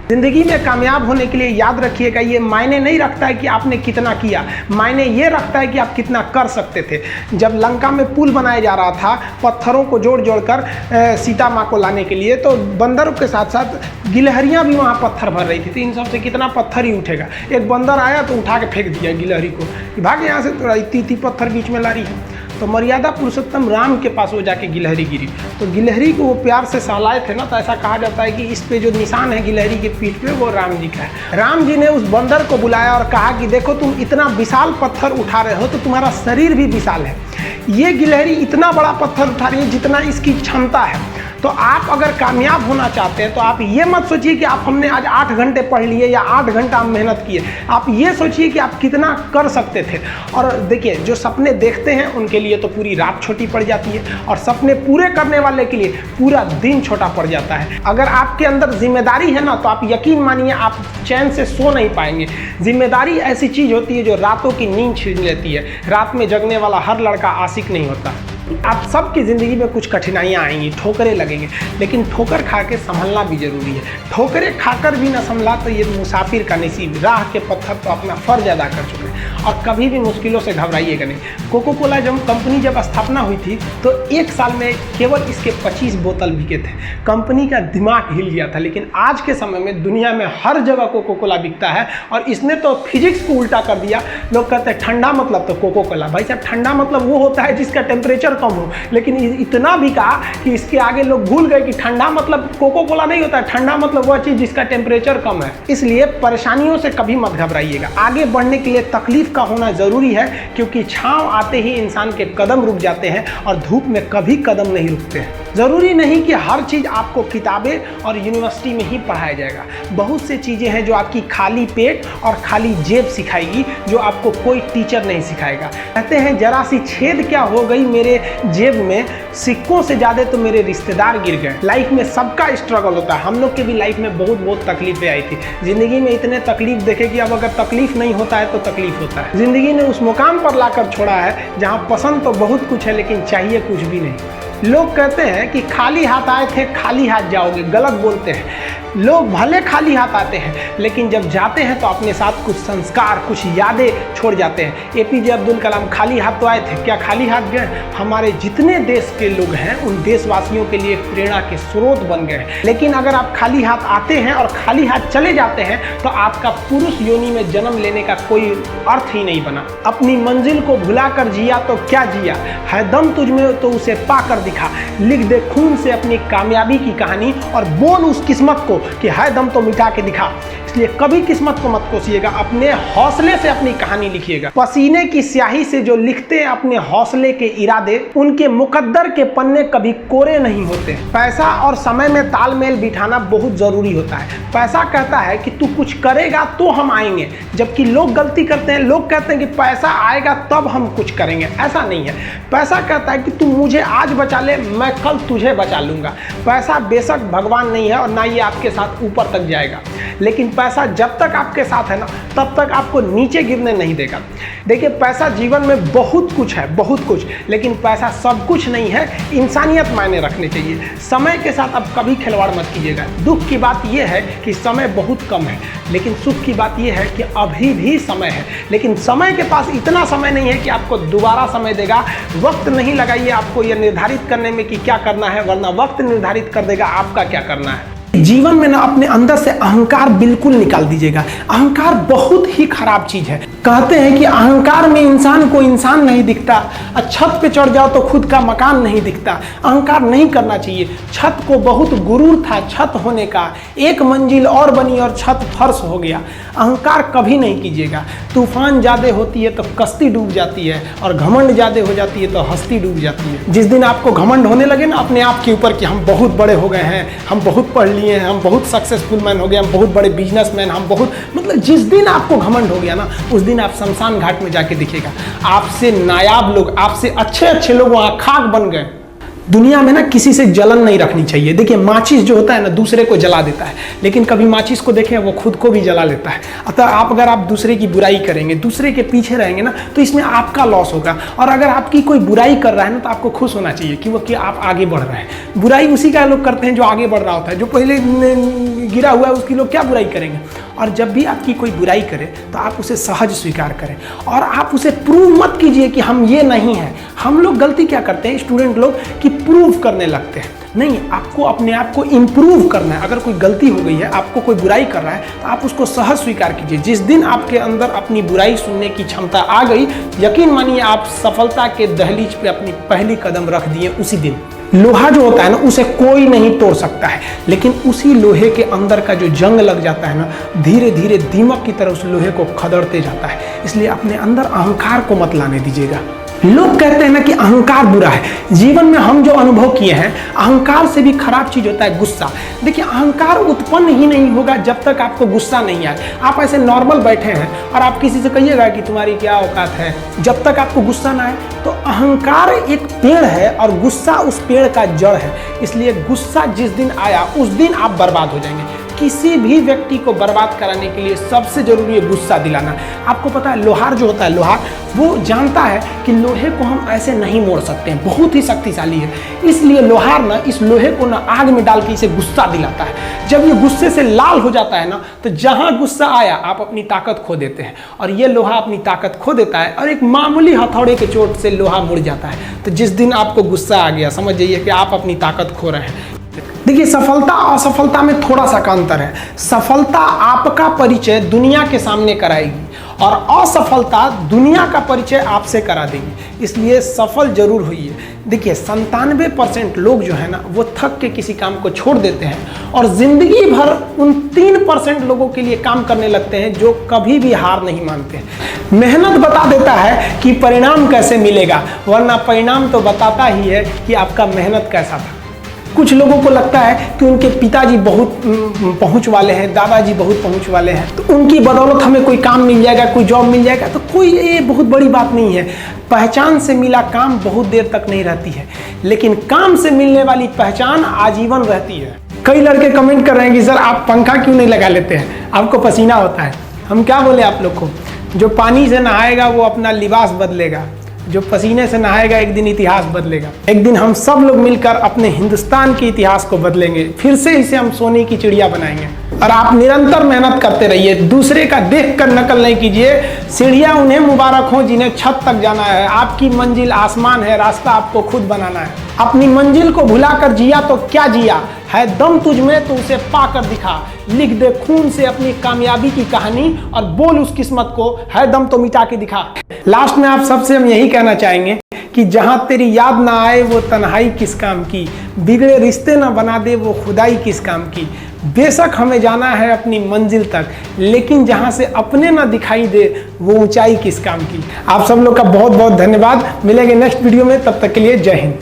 जिंदगी में कामयाब होने के लिए याद रखिएगा, ये मायने नहीं रखता है कि आपने कितना किया, मायने ये रखता है कि आप कितना कर सकते थे। जब लंका में पुल बनाया जा रहा था पत्थरों को जोड़ जोड़ कर सीता माँ को लाने के लिए, तो बंदरों के साथ साथ गिलहरियाँ भी वहाँ पत्थर भर रही थी। तो इन सबसे कितना पत्थर ही उठेगा। एक बंदर आया तो उठा के फेंक दिया गिलहरी को कि भाग यहाँ से, तो इतनी पत्थर बीच में ला रही है। तो मर्यादा पुरुषोत्तम राम के पास वो जाके गिलहरी गिरी, तो गिलहरी को वो प्यार से सहलाए थे ना, तो ऐसा कहा जाता है कि इस पे जो निशान है गिलहरी के पीठ पे वो राम जी का है। राम जी ने उस बंदर को बुलाया और कहा कि देखो तुम इतना विशाल पत्थर उठा रहे हो तो तुम्हारा शरीर भी विशाल है, ये गिलहरी इतना बड़ा पत्थर उठा रही है जितना इसकी क्षमता है। तो आप अगर कामयाब होना चाहते हैं तो आप ये मत सोचिए कि आप हमने आज 8 घंटे पढ़ लिए या 8 घंटा मेहनत किए, आप ये सोचिए कि आप कितना कर सकते थे। और देखिए, जो सपने देखते हैं उनके लिए तो पूरी रात छोटी पड़ जाती है, और सपने पूरे करने वाले के लिए पूरा दिन छोटा पड़ जाता है। अगर आपके अंदर जिम्मेदारी है ना, तो आप यकीन मानिए आप चैन से सो नहीं पाएंगे। जिम्मेदारी ऐसी चीज़ होती है जो रातों की नींद छीन लेती है। रात में जगने वाला हर लड़का आशिक नहीं होता। आप सबकी ज़िंदगी में कुछ कठिनाइयाँ आएंगी, ठोकरें लगेंगे, लेकिन ठोकर खा के संभलना भी जरूरी है। ठोकरें खाकर भी ना संभला तो ये मुसाफिर का नसीब। राह के पत्थर तो अपना फ़र्ज अदा कर चुके हैं, और कभी भी मुश्किलों से घबराइएगा नहीं। कोको कोला कंपनी जब स्थापना हुई थी तो 1 साल में केवल इसके 25 बोतल बिके थे। कंपनी का दिमाग हिल गया था। लेकिन आज के समय में दुनिया में हर जगह कोको कोला बिकता है, और इसने तो फिजिक्स को उल्टा कर दिया। लोग कहते हैं ठंडा मतलब तो कोको कोला। भाई साहब, ठंडा मतलब वो होता है जिसका टेम्परेचर कम हो, लेकिन इतना भी कहा कि इसके आगे लोग भूल गए कि ठंडा मतलब कोको कोला नहीं होता है। ठंडा मतलब वह चीज़ जिसका टेम्परेचर कम है। इसलिए परेशानियों से कभी मत घबराइएगा। आगे बढ़ने के लिए तकलीफ का होना ज़रूरी है, क्योंकि छांव आते ही इंसान के कदम रुक जाते हैं और धूप में कभी कदम नहीं रुकते हैं। ज़रूरी नहीं कि हर चीज़ आपको किताबें और यूनिवर्सिटी में ही पढ़ाया जाएगा। बहुत से चीज़ें हैं जो आपकी खाली पेट और खाली जेब सिखाएगी, जो आपको कोई टीचर नहीं सिखाएगा। कहते हैं जरा सी छेद क्या हो गई मेरे जेब में, सिक्कों से ज़्यादा तो मेरे रिश्तेदार गिर गए। लाइफ में सबका स्ट्रगल होता है। हम लोग के भी लाइफ में बहुत तकलीफें आई थी। ज़िंदगी में इतने तकलीफ देखे कि अब अगर तकलीफ नहीं होता है तो तकलीफ होता है। ज़िंदगी ने उस मुकाम पर लाकर छोड़ा है जहाँ पसंद तो बहुत कुछ है लेकिन चाहिए कुछ भी नहीं। लोग कहते हैं कि खाली हाथ आए थे खाली हाथ जाओगे, गलत बोलते हैं। लोग भले खाली हाथ आते हैं, लेकिन जब जाते हैं तो अपने साथ कुछ संस्कार, कुछ यादें छोड़ जाते हैं। एपीजे अब्दुल कलाम खाली हाथ तो आए थे, क्या खाली हाथ गए? हमारे जितने देश के लोग हैं उन देशवासियों के लिए प्रेरणा के स्रोत बन गए हैं। लेकिन अगर आप खाली हाथ आते हैं और खाली हाथ चले जाते हैं तो आपका पुरुष योनि में जन्म लेने का कोई अर्थ ही नहीं बना। अपनी मंजिल को भुला कर जिया तो क्या जिया, है दम तुझ में तो उसे पाकर दिखा। लिख दे खून से अपनी कामयाबी की कहानी और बोल उस किस्मत को कि है दम तो मिटा के दिखा। इसलिए कभी किस्मत को मत कोसिएगा, अपने हौसले से अपनी कहानी लिखिएगा। पसीने की स्याही से जो लिखते हैं अपने हौसले के इरादे, उनके मुकद्दर के पन्ने कभी कोरे नहीं होते। पैसा और समय में तालमेल बिठाना बहुत जरूरी होता है। पैसा कहता है कि तू कुछ करेगा तो हम आएंगे, जबकि लोग गलती करते हैं। लोग कहते हैं कि पैसा आएगा तब हम कुछ करेंगे, ऐसा नहीं है। पैसा कहता है कि तू मुझे आज बचा ले, मैं कल तुझे बचा लूंगा। पैसा बेशक भगवान नहीं है और ना ये आपके साथ ऊपर तक जाएगा, लेकिन पैसा जब तक आपके साथ है ना तब तक आपको नीचे गिरने नहीं देगा। देखिए, पैसा जीवन में बहुत कुछ है, बहुत कुछ, लेकिन पैसा सब कुछ नहीं है। इंसानियत मायने रखनी चाहिए। समय के साथ आप कभी खिलवाड़ मत कीजिएगा। दुख की बात यह है कि समय बहुत कम है, लेकिन सुख की बात यह है कि अभी भी समय है। लेकिन समय के पास इतना समय नहीं है कि आपको दोबारा समय देगा। वक्त नहीं लगाइए आपको यह निर्धारित करने में कि क्या करना है, वरना वक्त निर्धारित कर देगा आपका क्या करना है। जीवन में ना अपने अंदर से अहंकार बिल्कुल निकाल दीजिएगा। अहंकार बहुत ही खराब चीज है। कहते हैं कि अहंकार में इंसान को इंसान नहीं दिखता, छत पे चढ़ जाओ तो खुद का मकान नहीं दिखता। अहंकार नहीं करना चाहिए। छत को बहुत गुरूर था छत होने का, एक मंजिल और बनी और छत फर्श हो गया। अहंकार कभी नहीं कीजिएगा। तूफान ज्यादा होती है तो कश्ती डूब जाती है, और घमंड ज्यादा हो जाती है तो हस्ती डूब जाती है। जिस दिन आपको घमंड होने लगे ना अपने आप के ऊपर कि हम बहुत बड़े हो गए हैं, हम बहुत पढ़ लिए हैं, हम बहुत सक्सेसफुल मैन हो गए, हम बहुत बड़े बिजनेसमैन, हम बहुत, मतलब जिस दिन आपको घमंड हो गया ना उस दिन आप शमशान घाट में जाके दिखेगा आपसे नायाब लोग, आपसे अच्छे अच्छे लोग वहाँ खाक बन गए। दुनिया में ना किसी से जलन नहीं रखनी चाहिए। देखिए माचिस जो होता है ना दूसरे को जला देता है, लेकिन कभी माचिस को देखें वो खुद को भी जला लेता है। अतः अगर आप दूसरे की बुराई करेंगे, दूसरे के पीछे रहेंगे ना, तो इसमें आपका लॉस होगा। और अगर आपकी कोई बुराई कर रहा है ना, तो आपको खुश होना चाहिए कि आप आगे बढ़ रहे हैं। बुराई उसी का लोग करते हैं जो आगे बढ़ रहा होता है। जो पहले गिरा हुआ है उसकी लोग क्या बुराई करेंगे। और जब भी आपकी कोई बुराई करे तो आप उसे सहज स्वीकार करें, और आप उसे प्रूव मत कीजिए कि हम ये नहीं हैं। हम लोग गलती क्या करते हैं स्टूडेंट लोग, कि प्रूव करने लगते हैं। नहीं, आपको अपने आप को इम्प्रूव करना है। अगर कोई गलती हो गई है, आपको कोई बुराई कर रहा है, तो आप उसको सहज स्वीकार कीजिए। जिस दिन आपके अंदर अपनी बुराई सुनने की क्षमता आ गई, यकीन मानिए आप सफलता के दहलीज पे अपनी पहली कदम रख दिए उसी दिन। लोहा जो होता है ना, उसे कोई नहीं तोड़ सकता है, लेकिन उसी लोहे के अंदर का जो जंग लग जाता है ना, धीरे धीरे दीमक की तरह उस लोहे को खदड़ते जाता है। इसलिए अपने अंदर अहंकार को मत लाने दीजिएगा। लोग कहते हैं ना कि अहंकार बुरा है। जीवन में हम जो अनुभव किए हैं, अहंकार से भी खराब चीज होता है गुस्सा। देखिए अहंकार उत्पन्न ही नहीं होगा जब तक आपको गुस्सा नहीं आए। आप ऐसे नॉर्मल बैठे हैं और आप किसी से कहिएगा कि तुम्हारी क्या औकात है, जब तक आपको गुस्सा ना आए। तो अहंकार एक पेड़ है और गुस्सा उस पेड़ का जड़ है। इसलिए गुस्सा जिस दिन आया उस दिन आप बर्बाद हो जाएंगे। किसी भी व्यक्ति को बर्बाद कराने के लिए सबसे जरूरी है गुस्सा दिलाना। आपको पता है लोहार जो होता है, लोहार वो जानता है कि लोहे को हम ऐसे नहीं मोड़ सकते हैं, बहुत ही शक्तिशाली है। इसलिए लोहार ना इस लोहे को ना आग में डाल के इसे गुस्सा दिलाता है। जब ये गुस्से से लाल हो जाता है ना, तो जहां गुस्सा आया आप अपनी ताकत खो देते हैं। और ये लोहा अपनी ताकत खो देता है और एक मामूली हथौड़े के चोट से लोहा मुड़ जाता है। तो जिस दिन आपको गुस्सा आ गया, समझ जाइए कि आप अपनी ताकत खो रहे हैं। देखिए सफलता और असफलता में थोड़ा सा का अंतर है। सफलता आपका परिचय दुनिया के सामने कराएगी और असफलता दुनिया का परिचय आपसे करा देगी। इसलिए सफल जरूर होइए। देखिए 97% लोग जो है ना, वो थक के किसी काम को छोड़ देते हैं और जिंदगी भर उन 3% लोगों के लिए काम करने लगते हैं जो कभी भी हार नहीं मानते। मेहनत बता देता है कि परिणाम कैसे मिलेगा, वरना परिणाम तो बताता ही है कि आपका मेहनत कैसा था। कुछ लोगों को लगता है कि उनके पिताजी बहुत पहुंच वाले हैं, दादाजी बहुत पहुंच वाले हैं, तो उनकी बदौलत हमें कोई काम मिल जाएगा, कोई जॉब मिल जाएगा। तो कोई ये बहुत बड़ी बात नहीं है। पहचान से मिला काम बहुत देर तक नहीं रहती है, लेकिन काम से मिलने वाली पहचान आजीवन रहती है। कई लड़के कमेंट कर रहे हैं कि सर आप पंखा क्यों नहीं लगा लेते हैं, आपको पसीना होता है। हम क्या बोले आप लोग को, जो पानी से नहाएगा वो अपना लिबास बदलेगा, जो पसीने से नहाएगा एक दिन इतिहास बदलेगा। एक दिन हम सब लोग मिलकर अपने हिंदुस्तान के इतिहास को बदलेंगे, फिर से इसे हम सोने की चिड़िया बनाएंगे। और आप निरंतर मेहनत करते रहिए, दूसरे का देखकर नकल नहीं कीजिए। सीढ़ियां उन्हें मुबारक हो जिन्हें छत तक जाना है। आपकी मंजिल आसमान है, रास्ता आपको खुद बनाना है। अपनी मंजिल को भुलाकर जिया तो क्या जिया है, दम तुझ में तो उसे पाकर दिखा। लिख दे खून से अपनी कामयाबी की कहानी और बोल उस किस्मत को, है दम तो मिटा के दिखा। लास्ट में आप सबसे हम यही कहना चाहेंगे कि जहां तेरी याद ना आए वो तन्हाई किस काम की, बिगड़े रिश्ते ना बना दे वो खुदाई किस काम की। बेशक हमें जाना है अपनी मंजिल तक, लेकिन जहां से अपने ना दिखाई दे वो ऊंचाई किस काम की। आप सब लोग का बहुत बहुत धन्यवाद। मिलेंगे नेक्स्ट वीडियो में, तब तक के लिए जय हिंद।